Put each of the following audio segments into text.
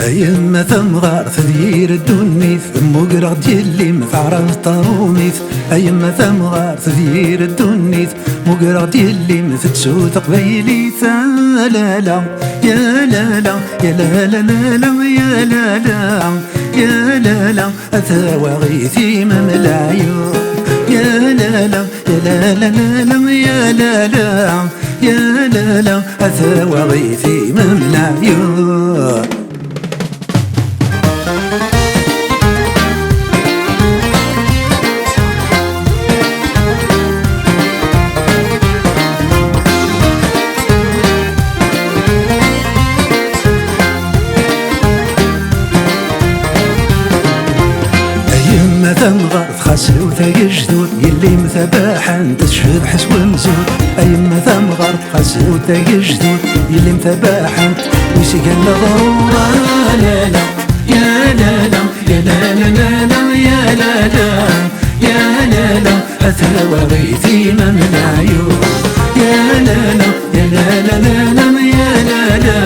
أيما ثمغار تدير الدنيث مقرا ديالي مثعرف طروميث. أيما ثمغار تدير الدنيث مقرا ديالي مثتسوت قبيليث. لا لا يا لا لا يا لا لا لا لا يا لا لا يا لا لا أثاوى غيثي مملايو. يا لا لا يا لا لا لا يا لا لا يا لا لا أثاوى غيثي مملايو. ثمغار تخاسر وثاقي جدود يلي مثباحا تشفد حس ومزود. أيما ثمغار تخاسر وثاقي جدود يلي مثباحا ويسيقن ضرورة. لا لا يا لا لا يا لا لا لا لا يا لا لا يا لا لا أثاوى غيثي مملايو. يا لا لا يا لا لا لا لا يا لا لا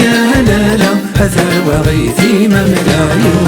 يا لا لا أثاوى غيثي مملايو.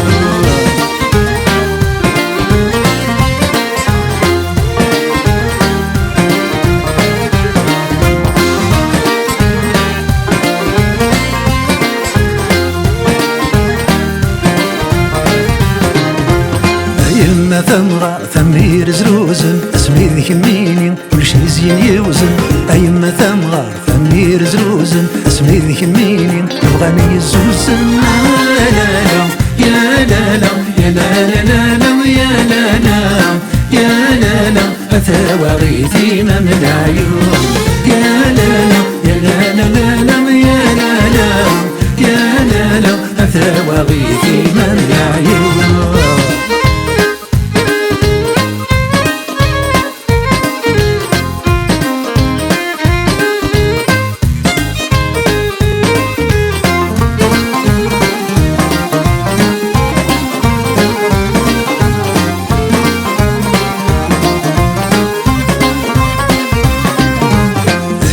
أيما ثمغار ثمير زروزن اسمي ذيك ميني كل شي زين يوزن. أيما ثمغار ثمير زروزن اسمي ذيك ميني نبغاني يزوزن. لا لا يا لا لا يا لا لا لا يا لا لا يا لا لا أثاوى غيثي مملايو. يا لا لا يا لا لا لا يا لا لا يا لا لا أثاوى غيثي مملايو.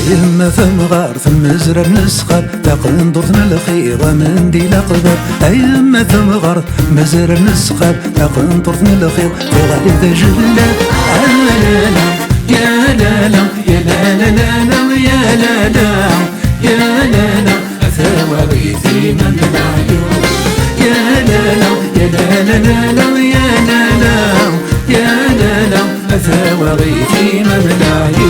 أيما ثمغار ثم زرر نسخر تاقن ضرثنا الخير ومن دي لقبر. أيما ثمغار مزرر نسخر تاقن ضرثنا الخير وغادي تجلى. لا لا يا لا لا يا لا لا لا يا لا لا يا لا لا أثاوى غيثي مملايو. يا لا لا يا لا لا لا يا لا لا يا لا لا أثاوى غيثي مملايو.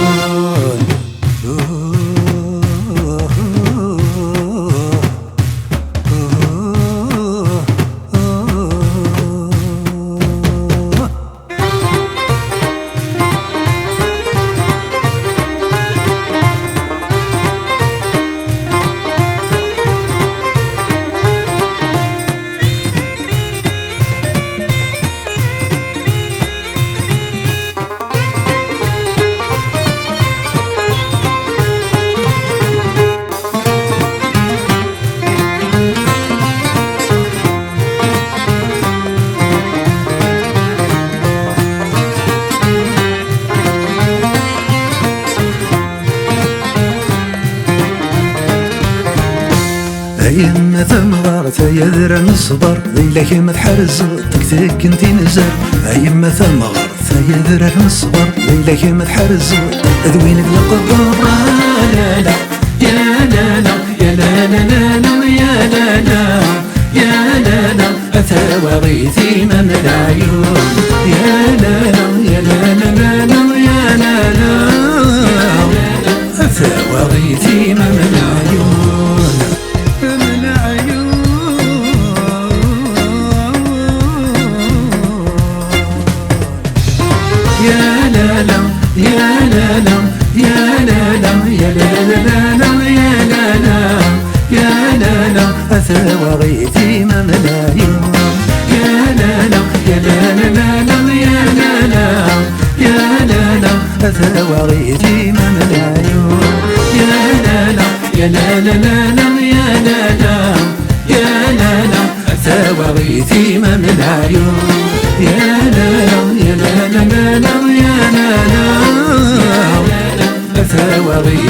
أيما ثمغار ثيذر نصبر ذيلك متحرز تكتك انتي نزر. أيما ثمغار ثيذر نصبر ذيلك متحرز ذوينك لقبر. لا لا يا لا لا يا لا لا لا يا لا لا يا لا لا أثاوى غيثي مملايو. يا لا لا يا لا لا لا يا لا لا أثاوى غيثي مملايو. يا لا لا يا لا لا يا لا لا يا لا لا لا يا لا لا يا لا لا أثاوى غيثي مملايو. يا لا لا يا لا لا لا يا لا لا يا لا لا أثاوى غيثي مملايو. يا لا لا يا لا لا يا لا لا يا لا لا أثاوى غيثي مملايو. يا لا لا يا لا لا لا يا لا لا أثاوى غيثي